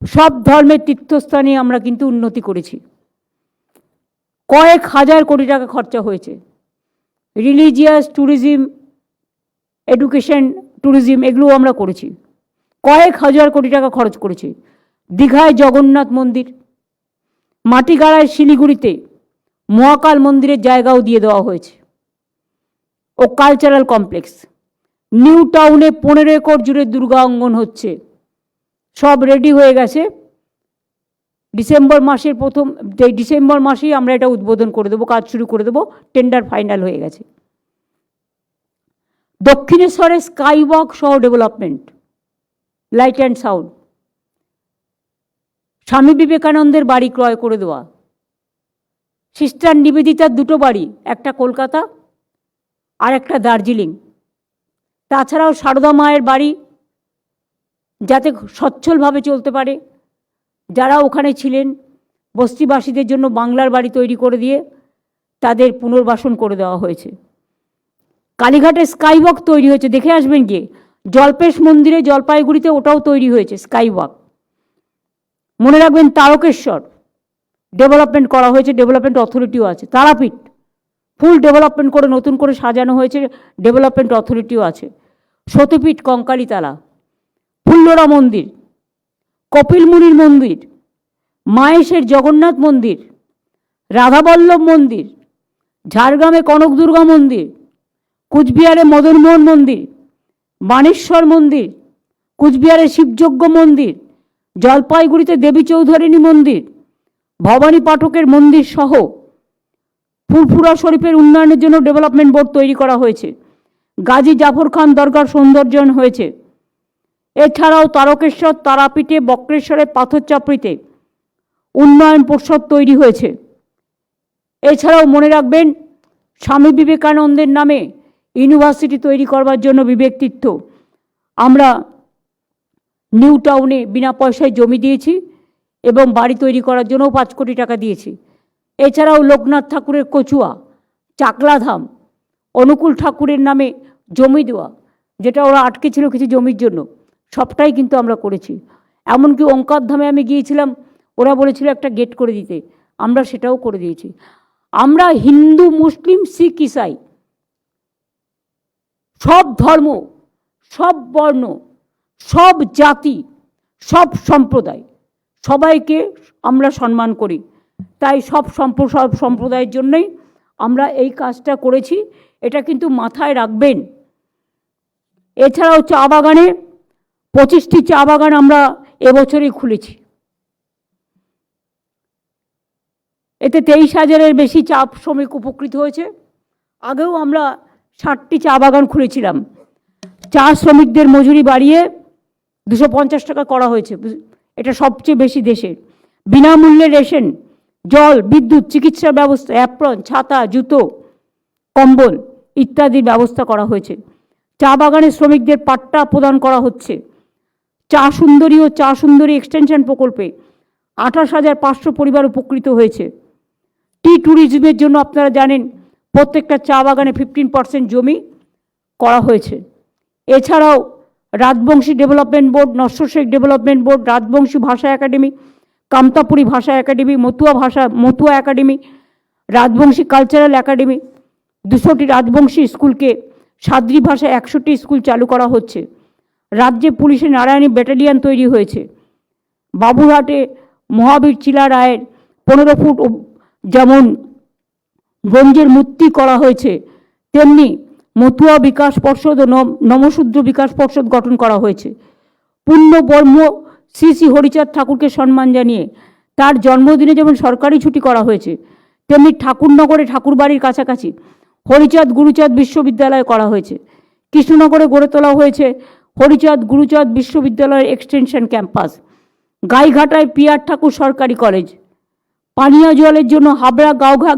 সব ধর্মের তীর্থস্থানে আমরা কিন্তু উন্নতি করেছি। কয়েক হাজার কোটি টাকা খরচা হয়েছে। রিলিজিয়াস ট্যুরিজম, এডুকেশন ট্যুরিজম, এগুলো আমরা করেছি। কয়েক হাজার কোটি টাকা খরচ করেছি। দীঘায় জগন্নাথ মন্দির, মাটিগাড়ায় শিলিগুড়িতে মহাকাল মন্দিরের জায়গাও দিয়ে দেওয়া হয়েছে, ও কালচারাল কমপ্লেক্স। নিউ টাউনে 15 একর জুড়ে দুর্গা অঙ্গন হচ্ছে, সব রেডি হয়ে গেছে। ডিসেম্বর মাসেই আমরা এটা উদ্বোধন করে দেবো, কাজ শুরু করে দেবো, টেন্ডার ফাইনাল হয়ে গেছে। দক্ষিণেশ্বরে স্কাই ওয়াক সহ ডেভেলপমেন্ট, লাইট অ্যান্ড সাউন্ড। স্বামী বিবেকানন্দের বাড়ি ক্রয় করে দেওয়া। সিস্টার নিবেদিতার 2টো বাড়ি, একটা কলকাতা আর একটা দার্জিলিং। তাছাড়াও সারদা মায়ের বাড়ি যাতে সচ্ছলভাবে চলতে পারে, যারা ওখানে ছিলেন বস্তিবাসীদের জন্য বাংলার বাড়ি তৈরি করে দিয়ে তাদের পুনর্বাসন করে দেওয়া হয়েছে। কালীঘাটে স্কাইওয়াক তৈরি হয়েছে, দেখে আসবেন গিয়ে। জল্পেশ মন্দিরে জলপাইগুড়িতে ওটাও তৈরি হয়েছে স্কাই ওয়াক। মনে রাখবেন তারকেশ্বর ডেভেলপমেন্ট করা হয়েছে, ডেভেলপমেন্ট অথরিটিও আছে। তারাপীঠ ফুল ডেভেলপমেন্ট করে নতুন করে সাজানো হয়েছে, ডেভেলপমেন্ট অথরিটিও আছে। সতীপীঠ কঙ্কালীতলা, ফুল্লরা মন্দির, কপিলমুনির মন্দির, মায়েশের জগন্নাথ মন্দির, রাধাবল্লভ মন্দির, ঝাড়গ্রামে কনক দুর্গা মন্দির, কুচবিহারে মদনমোহন মন্দির, বানেশ্বর মন্দির, কুচবিহারে শিবযজ্ঞ মন্দির, জলপাইগুড়িতে দেবী চৌধুরানী মন্দির, ভবানী পাঠকের মন্দির সহ ফুরফুরা শরীফের উন্নয়নের জন্য ডেভেলপমেন্ট বোর্ড তৈরি করা হয়েছে। গাজী জাফর খান দরগার সৌন্দর্যায়ন হয়েছে। এছাড়াও তারকেশ্বর, তারাপীঠে, বক্রেশ্বরে, পাথর চাপড়িতে উন্নয়ন পর্ষদ তৈরি হয়েছে। এছাড়াও মনে রাখবেন স্বামী বিবেকানন্দের নামে ইউনিভার্সিটি তৈরি করবার জন্য বিবেক তীর্থ আমরা নিউ টাউনে বিনা পয়সায় জমি দিয়েছি এবং বাড়ি তৈরি করার জন্য 5 কোটি টাকা দিয়েছি। এছাড়াও লোকনাথ ঠাকুরের কচুয়া, চাকলাধাম, অনুকূল ঠাকুরের নামে জমি দেওয়া, যেটা ওরা আটকে ছিল কিছু জমির জন্য, সবটাই কিন্তু আমরা করেছি। এমনকি ওঙ্কার ধামে আমি গিয়েছিলাম, ওরা বলেছিল একটা গেট করে দিতে, আমরা সেটাও করে দিয়েছি। আমরা হিন্দু, মুসলিম, শিখ, ইসাই সব ধর্ম, সব বর্ণ, সব জাতি, সব সম্প্রদায়, সবাইকে আমরা সম্মান করি। তাই সব সম্প্রদায়ের জন্যই আমরা এই কাজটা করেছি, এটা কিন্তু মাথায় রাখবেন। এছাড়াও চা বাগানে 25টি চা বাগান আমরা এবছরই খুলেছি। এতে 23,000-এর বেশি চা শ্রমিক উপকৃত হয়েছে। আগেও আমরা 60টি চা বাগান খুলেছিলাম। চা শ্রমিকদের মজুরি বাড়িয়ে 250 টাকা করা হয়েছে, এটা সবচেয়ে বেশি দেশের। বিনামূল্যে রেশন, জল, বিদ্যুৎ, চিকিৎসা ব্যবস্থা, অ্যাপ্রন, ছাতা, জুতো, কম্বল ইত্যাদির ব্যবস্থা করা হয়েছে। চা বাগানের শ্রমিকদের পাট্টা প্রদান করা হচ্ছে। চা সুন্দরী ও চা সুন্দরী এক্সটেনশন প্রকল্পে 28,500 পরিবার উপকৃত হয়েছে। টি ট্যুরিজমের জন্য আপনারা জানেন প্রত্যেকটা চা বাগানে 15% জমি করা হয়েছে। এছাড়াও Rajbanshi development board, Nashya Sheikh development board, Rajbanshi ভাষা একাডেমি, কামতাপুরী ভাষা academy, Matua academy, Rajbanshi cultural academy, 200টি রাজবংশী স্কুলকে সাদ্রি ভাষায় 100টি স্কুল চালু করা হচ্ছে। রাজ্যে পুলিশের নারায়ণী ব্যাটালিয়ন তৈরি হয়েছে। বাবুরহাটে মহাবীর চিলা রায়ের 15 ফুট যেমন ব্রোঞ্জের মূর্তি করা হয়েছে, তেমনি মতুয়া বিকাশ পর্ষদ ও নমশূদ্র বিকাশ পর্ষদ গঠন করা হয়েছে। পূর্ণব্রহ্ম শ্রী শ্রী হরিচাঁদ ঠাকুরকে সম্মান জানিয়ে তার জন্মদিনে যেমন সরকারি ছুটি করা হয়েছে, তেমনি ঠাকুরনগরে ঠাকুরবাড়ির কাছাকাছি হরিচাঁদ গুরুচাঁদ বিশ্ববিদ্যালয় করা হয়েছে। কৃষ্ণনগরে গড়ে তোলা হয়েছে হরিচাঁদ গুরুচাঁদ বিশ্ববিদ্যালয়ের এক্সটেনশন ক্যাম্পাস। গাইঘাটায় পিআর ঠাকুর সরকারি কলেজ। পানীয় জলের জন্য হাবড়া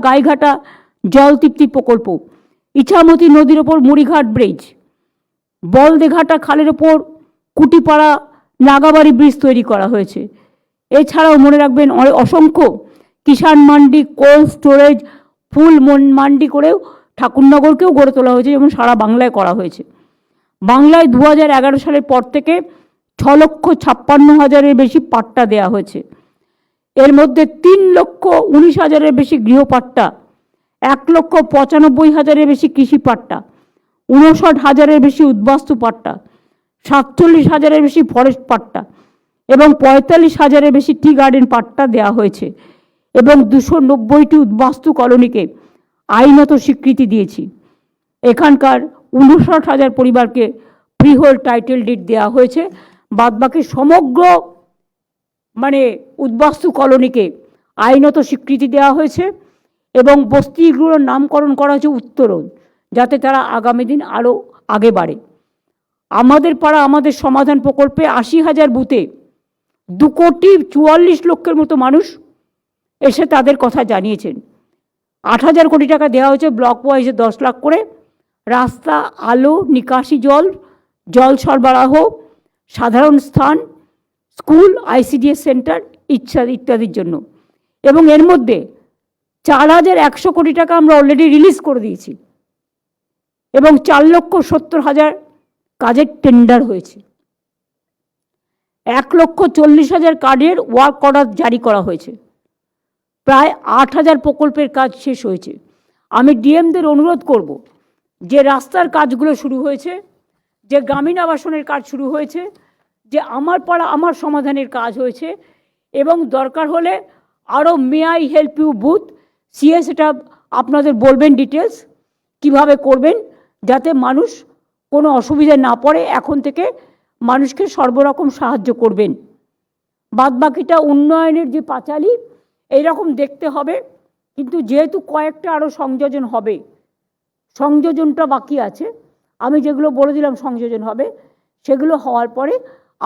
গাইঘাটা জল তৃপ্তি প্রকল্প। ইছামতি নদীর ওপর মুড়িঘাট ব্রিজ। বলদেঘাটা খালের ওপর কুটিপাড়া নাগাবাড়ি ব্রিজ তৈরি করা হয়েছে। এছাড়াও মনে রাখবেন অসংখ্য কিষাণ মান্ডি, কোল্ড স্টোরেজ, ফুল মান্ডি করেও ঠাকুরনগরকেও গড়ে তোলা হয়েছে, যেমন সারা বাংলায় করা হয়েছে। বাংলায় 2011 সালের পর থেকে 6,56,000-এর বেশি পাট্টা দেওয়া হয়েছে। এর মধ্যে 3,19,000-এর বেশি গৃহপাট্টা, 1,95,000-এর বেশি কৃষি পাট্টা, 59,000-এর বেশি উদ্বাস্তু পাট্টা, 47,000-এর বেশি ফরেস্ট পাট্টা এবং 45,000-এর বেশি টি গার্ডেন পাট্টা দেওয়া হয়েছে এবং 290টি উদ্বাস্তু কলোনিকে আইনত স্বীকৃতি দিয়েছি। এখানকার 59,000 পরিবারকে ফ্রিহোল্ড টাইটেল ডিড দেওয়া হয়েছে। বাদবাকি সমগ্র উদ্বাস্তু কলোনিকে আইনত স্বীকৃতি দেওয়া হয়েছে এবং বস্তিগুলোর নামকরণ করা হয়েছে উত্তরণ, যাতে তারা আগামী দিন আরও আগে বাড়ে। আমাদের পাড়া আমাদের সমাধান প্রকল্পে 80,000 বুথে 2,44,00,000 মতো মানুষ এসে তাদের কথা জানিয়েছেন। 8,000 কোটি টাকা দেওয়া হয়েছে ব্লক ওয়াইজে 10 লাখ করে। রাস্তা, আলো, নিকাশি জল সরবরাহ, সাধারণ স্থান, স্কুল, ICDS সেন্টার ইত্যাদির জন্য। এবং এর মধ্যে 4,100 কোটি টাকা আমরা অলরেডি রিলিজ করে দিয়েছি এবং 4,70,000 কাজের টেন্ডার হয়েছে। 1,40,000 কার্ডের ওয়ার্ক অর্ডার জারি করা হয়েছে। প্রায় 8,000 প্রকল্পের কাজ শেষ হয়েছে। আমি ডিএমদের অনুরোধ করব, যে রাস্তার কাজগুলো শুরু হয়েছে, যে গ্রামীণ আবাসনের কাজ শুরু হয়েছে, যে আমার পাড়া আমার সমাধানের কাজ হয়েছে, এবং দরকার হলে আরও may I help you booth CS এটা আপনাদের বলবেন ডিটেলস কিভাবে করবেন, যাতে মানুষ কোনো অসুবিধা না পড়ে। এখন থেকে মানুষকে সর্বরকম সাহায্য করবেন। বাদবাকিটা উন্নয়নের যে পাঁচালী এইরকম দেখতে হবে, কিন্তু যেহেতু কয়েকটা আরও সংযোজন হবে, সংযোজনটা বাকি আছে। আমি যেগুলো বলে দিলাম সংযোজন হবে, সেগুলো হওয়ার পরে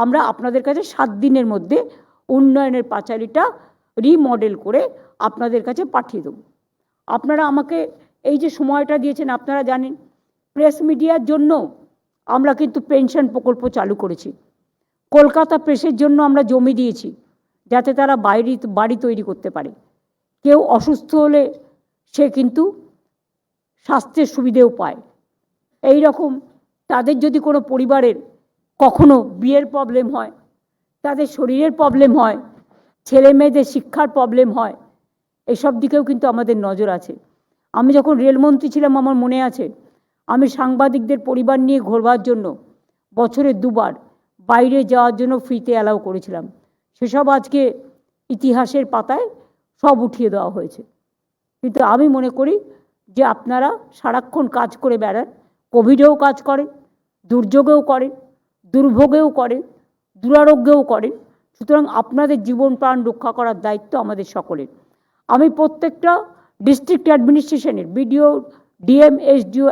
আমরা আপনাদের কাছে 7 দিনের মধ্যে উন্নয়নের পাঁচালীটা রিমডেল করে আপনাদের কাছে পাঠিয়ে দেব। আপনারা আমাকে এই যে সময়টা দিয়েছেন, আপনারা জানেন প্রেস মিডিয়ার জন্য আমরা কিন্তু পেনশন প্রকল্প চালু করেছি। কলকাতা প্রেসের জন্য আমরা জমি দিয়েছি, যাতে তারা বাড়ি তৈরি করতে পারে। কেউ অসুস্থ হলে সে কিন্তু স্বাস্থ্যের সুবিধেও পায়। এই রকম তাদের যদি কোনো পরিবারের কখনো বিয়ের প্রবলেম হয়, তাদের শরীরের প্রবলেম হয়, ছেলে মেয়েদের শিক্ষার প্রবলেম হয়, এসব দিকেও কিন্তু আমাদের নজর আছে। আমি যখন রেলমন্ত্রী ছিলাম, আমার মনে আছে আমি সাংবাদিকদের পরিবার নিয়ে ঘোরবার জন্য বছরে 2 বার বাইরে যাওয়ার জন্য ফ্রিতে অ্যালাউ করেছিলাম। সেসব আজকে ইতিহাসের পাতায় সব উঠিয়ে দেওয়া হয়েছে। কিন্তু আমি মনে করি যে আপনারা সারাক্ষণ কাজ করে বেড়ান, কোভিডেও কাজ করেন, দুর্যোগেও করেন, দুর্ভোগেও করেন, দুরারোগ্যেও করেন। সুতরাং আপনাদের জীবন প্রাণ রক্ষা করার দায়িত্ব আমাদের সকলের। আমি প্রত্যেকটা ডিস্ট্রিক্ট অ্যাডমিনিস্ট্রেশনের BDO, DM, SDO,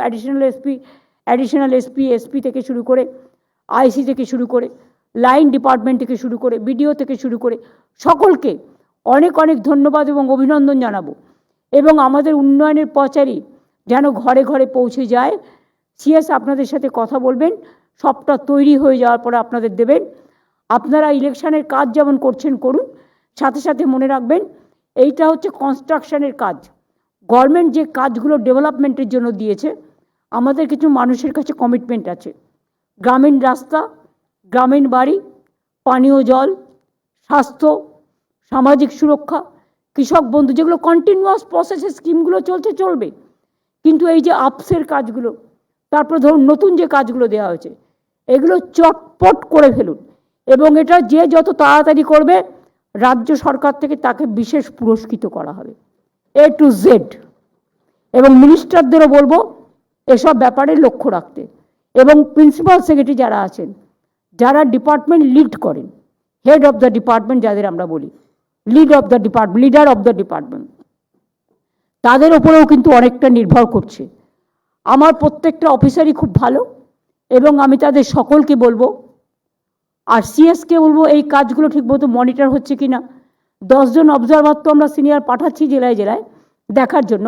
additional SP থেকে শুরু করে, আইসি থেকে শুরু করে, লাইন ডিপার্টমেন্ট থেকে শুরু করে, বিডিও থেকে শুরু করে সকলকে অনেক অনেক ধন্যবাদ এবং অভিনন্দন জানাবো। এবং আমাদের উন্নয়নের পাঁচালী যেন ঘরে ঘরে পৌঁছে যায়, সিএস আপনাদের সাথে কথা বলবেন, সবটা তৈরি হয়ে যাওয়ার পরে আপনাদের দেবেন। আপনারা ইলেকশনের কাজ যেমন করছেন করুন, সাথে সাথে মনে রাখবেন এইটা হচ্ছে কনস্ট্রাকশনের কাজ। গভর্নমেন্ট যে কাজগুলো ডেভেলপমেন্টের জন্য দিয়েছে, আমাদের কিছু মানুষের কাছে কমিটমেন্ট আছে। গ্রামীণ রাস্তা, গ্রামীণ বাড়ি, পানীয় জল, স্বাস্থ্য, সামাজিক সুরক্ষা, কৃষক বন্ধু, যেগুলো কন্টিনিউয়াস প্রসেসে স্কিমগুলো চলবে। কিন্তু এই যে আপসের কাজগুলো, তারপর ধরুন নতুন যে কাজগুলো দেওয়া হয়েছে, এগুলো চটপট করে ফেলুন। এবং এটা যে যত তাড়াতাড়ি করবে, রাজ্য সরকার থেকে তাকে বিশেষ পুরস্কৃত করা হবে, A to Z। এবং মিনিস্টারদেরও বলবো এসব ব্যাপারে লক্ষ্য রাখতে। এবং প্রিন্সিপাল সেক্রেটারি যারা আছেন, যারা ডিপার্টমেন্ট লিড করেন, হেড অফ দ্য ডিপার্টমেন্ট যাদের আমরা বলি, লিডার অফ দ্য ডিপার্টমেন্ট, তাদের ওপরেও কিন্তু অনেকটা নির্ভর করছে। আমার প্রত্যেকটা অফিসারই খুব ভালো, এবং আমি তাদের সকলকে বলবো, আর সিএসকে বলবো এই কাজগুলো ঠিকমতো মনিটর হচ্ছে কিনা। 10 জন অবজারভার তো আমরা সিনিয়র পাঠাচ্ছি জেলায় জেলায় দেখার জন্য,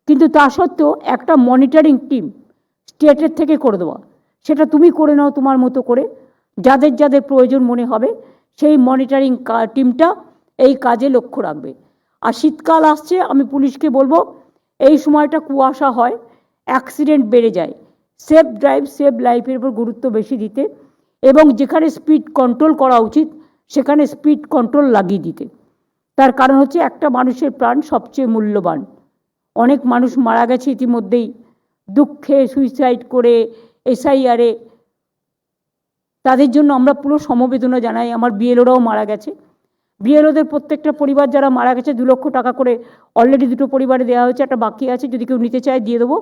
কিন্তু তা সত্ত্বেও একটা মনিটরিং টিম স্টেটের থেকে করে দেওয়া, সেটা তুমি করে নাও তোমার মতো করে, যাদের যাদের প্রয়োজন মনে হবে সেই মনিটরিং টিমটা এই কাজে লক্ষ্য রাখবে। আর শীতকাল আসছে, আমি পুলিশকে বলবো এই সময়টা কুয়াশা হয়, অ্যাক্সিডেন্ট বেড়ে যায়, সেফ ড্রাইভ সেভ লাইফের উপর গুরুত্ব বেশি দিতে, এবং যেখানে স্পিড কন্ট্রোল করা উচিত সেখানে স্পিড কন্ট্রোল লাগিয়ে দিতে। তার কারণ হচ্ছে একটা মানুষের প্রাণ সবচেয়ে মূল্যবান। অনেক মানুষ মারা গেছে ইতিমধ্যেই, দুঃখে সুইসাইড করে, এসআইআরে। তাদের জন্য আমরা পুরো সমবেদনা জানাই। আমার বিএলওরাও মারা গেছে, বিএলওদের প্রত্যেকটা পরিবার যারা মারা গেছে 2 লক্ষ টাকা করে অলরেডি 2টো পরিবারে দেওয়া হয়েছে, একটা বাকি আছে, যদি কেউ নিতে চায় দিয়ে দেবো।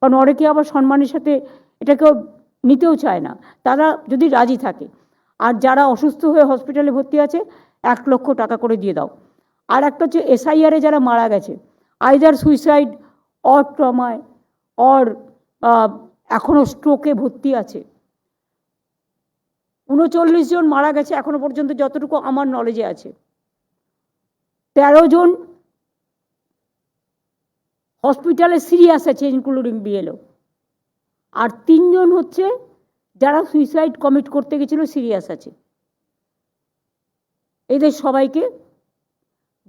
কারণ অনেকে আবার সম্মানের সাথে এটা কেউ নিতেও চায় না, তারা যদি রাজি থাকে। আর যারা অসুস্থ হয়ে হসপিটালে ভর্তি আছে 1 লক্ষ টাকা করে দিয়ে দাও। আর একটা হচ্ছে এসআইআরে যারা মারা গেছে, আইদার সুইসাইড অর ট্রমায় অর এখনও স্ট্রোকে ভর্তি আছে, 39 জন মারা গেছে এখনো পর্যন্ত যতটুকু আমার নলেজে আছে। 13 জন হসপিটালে সিরিয়াস আছে ইনক্লুডিং বিএলও, আর 3 জন হচ্ছে যারা সুইসাইড কমিট করতে গেছিল সিরিয়াস আছে। এদের সবাইকে,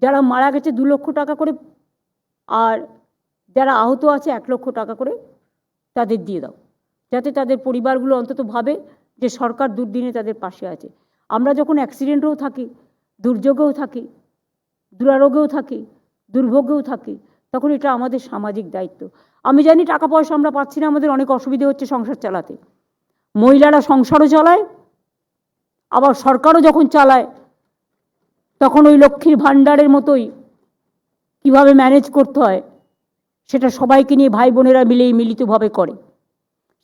যারা মারা গেছে 2 লক্ষ টাকা করে, আর যারা আহত আছে 1 লক্ষ টাকা করে তাদের দিয়ে দাও। যাতে তাদের পরিবারগুলো অন্তত ভাবে যে সরকার দুর্দিনে তাদের পাশে আছে। আমরা যখন অ্যাক্সিডেন্টেও থাকি, দুর্যোগেও থাকি, দুরারোগেও থাকি, দুর্ভোগেও থাকি, তখন এটা আমাদের সামাজিক দায়িত্ব। আমি জানি টাকা পয়সা আমরা পাচ্ছি না, আমাদের অনেক অসুবিধে হচ্ছে সংসার চালাতে। মহিলারা সংসারও চালায়, আবার সরকারও যখন চালায় তখন ওই লক্ষ্মীর ভাণ্ডারের মতোই কিভাবে ম্যানেজ করতে হয় সেটা সবাইকে নিয়ে ভাই বোনেরা মিলেই মিলিতভাবে করে।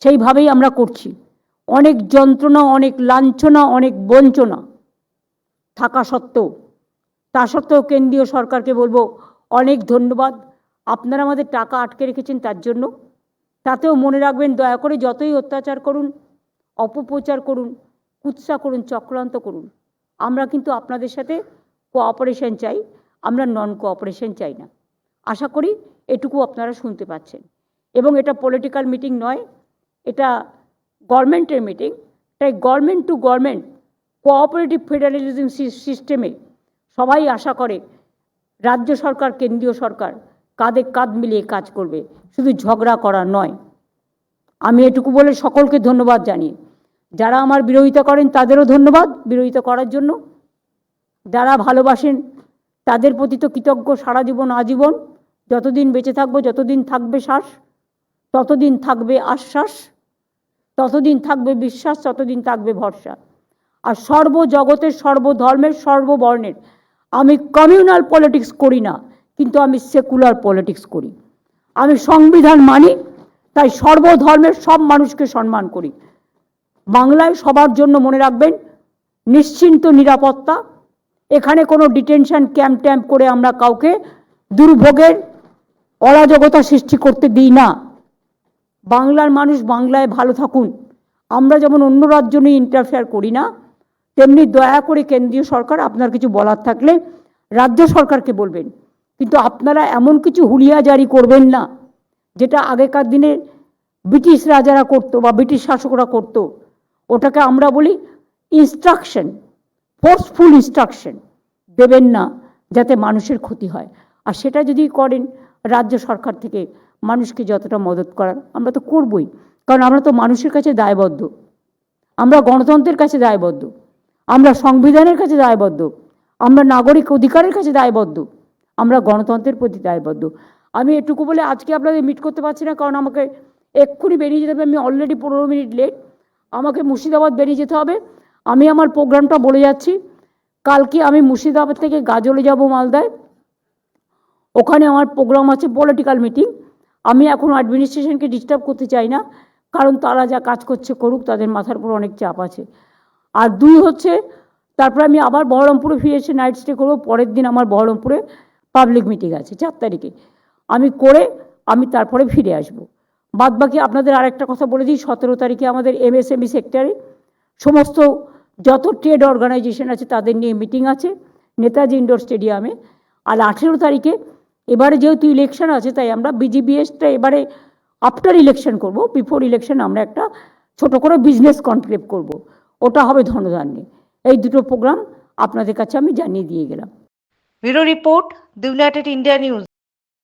সেইভাবেই আমরা করছি। অনেক যন্ত্রণা, অনেক লাঞ্ছনা, অনেক বঞ্চনা থাকা সত্ত্বেও, তা সত্ত্বেও কেন্দ্রীয় সরকারকে বলবো অনেক ধন্যবাদ। আপনারা আমাদের টাকা আটকে রেখেছেন তার জন্য। তাতেও মনে রাখবেন, দয়া করে যতই অত্যাচার করুন, অপপ্রচার করুন, কুৎসা করুন, চক্রান্ত করুন, আমরা কিন্তু আপনাদের সাথে কোঅপারেশন চাই, আমরা নন কোঅপারেশন চাই না। আশা করি এটুকু আপনারা শুনতে পাচ্ছেন। এবং এটা পলিটিক্যাল মিটিং নয়, এটা গভর্নমেন্টের মিটিং। তাই government to government cooperative federalism সিস্টেমে সবাই আশা করে রাজ্য সরকার, কেন্দ্রীয় সরকার কাঁধে কাঁধ মিলিয়ে কাজ করবে, শুধু ঝগড়া করা নয়। আমি এটুকু বলে সকলকে ধন্যবাদ জানিয়ে, যারা আমার বিরোধিতা করেন তাদেরও ধন্যবাদ বিরোধিতা করার জন্য। যারা ভালোবাসেন তাদের প্রতি তো কৃতজ্ঞ সারা জীবন আজীবন। যতদিন বেঁচে থাকবো, যতদিন থাকবে শ্বাস, ততদিন থাকবে আশ্বাস, ততদিন থাকবে বিশ্বাস, ততদিন থাকবে ভরসা। আর সর্বজগতের, সর্বধর্মের, সর্ববর্ণের, আমি কমিউনাল পলিটিক্স করি না, কিন্তু আমি সেকুলার পলিটিক্স করি। আমি সংবিধান মানি, তাই সর্বধর্মের সব মানুষকে সম্মান করি। বাংলায় সবার জন্য মনে রাখবেন নিশ্চিন্ত নিরাপত্তা। এখানে কোনো ডিটেনশন ক্যাম্প ট্যাম্প করে আমরা কাউকে দুর্ভোগের অরাজকতা সৃষ্টি করতে দিই না। বাংলার মানুষ বাংলায় ভালো থাকুন। আমরা যেমন অন্য রাজ্য নিয়ে ইন্টারফেয়ার করি না, তেমনি দয়া করে কেন্দ্রীয় সরকার আপনার কিছু বলার থাকলে রাজ্য সরকারকে বলবেন, কিন্তু আপনারা এমন কিছু হুলিয়া জারি করবেন না যেটা আগেকার দিনে ব্রিটিশ রাজারা করতো বা ব্রিটিশ শাসকরা করতো। ওটাকে আমরা বলি ইনস্ট্রাকশন, ফোর্সফুল ইনস্ট্রাকশন দেবেন না যাতে মানুষের ক্ষতি হয়। আর সেটা যদি করেন রাজ্য সরকার থেকে মানুষকে যতটা মদত করার, আমরা তো করবই, কারণ আমরা তো মানুষের কাছে দায়বদ্ধ, আমরা গণতন্ত্রের কাছে দায়বদ্ধ, আমরা সংবিধানের কাছে দায়বদ্ধ, আমরা নাগরিক অধিকারের কাছে দায়বদ্ধ, আমরা গণতন্ত্রের প্রতি দায়বদ্ধ। আমি এটুকু বলে আজকে আপনাদের মিট করতে পারছি না, কারণ আমাকে এক্ষুনি বেরিয়ে যেতে হবে। আমি অলরেডি 15 মিনিট লেট, আমাকে মুর্শিদাবাদ বেরিয়ে যেতে হবে। আমি আমার প্রোগ্রামটা বলে যাচ্ছি। কালকে আমি মুর্শিদাবাদ থেকে গাজলে যাব মালদায়, ওখানে আমার প্রোগ্রাম আছে পলিটিক্যাল মিটিং। আমি এখন অ্যাডমিনিস্ট্রেশনকে ডিস্টার্ব করতে চাই না, কারণ তারা যা কাজ করছে করুক, তাদের মাথার উপর অনেক চাপ আছে। আর 2 হচ্ছে, তারপর আমি আবার বহরমপুরে ফিরে এসে নাইট স্টে করবো। পরের দিন আমার বহরমপুরে পাবলিক মিটিং আছে 4 তারিখে, আমি তারপরে ফিরে আসব। বাদ বাকি আপনাদের আরেকটা কথা বলে দিই, 17 তারিখে আমাদের MSME সেক্টরে সমস্ত যত ট্রেড অর্গানাইজেশন আছে তাদের নিয়ে মিটিং আছে নেতাজি ইন্ডোর স্টেডিয়ামে। আর 18 তারিখে, এবারে যেহেতু ইলেকশন আছে তাই আমরা BGBSটা এবারে আফটার ইলেকশন করব। বিফোর ইলেকশন আমরা একটা ছোট করে বিজনেস কনক্লেভ করব, ওটা হবে ধনধান্যে। এই দুটো প্রোগ্রাম আপনাদের কাছে আমি জানিয়ে দিয়ে গেলাম। Bureau report, the United India news.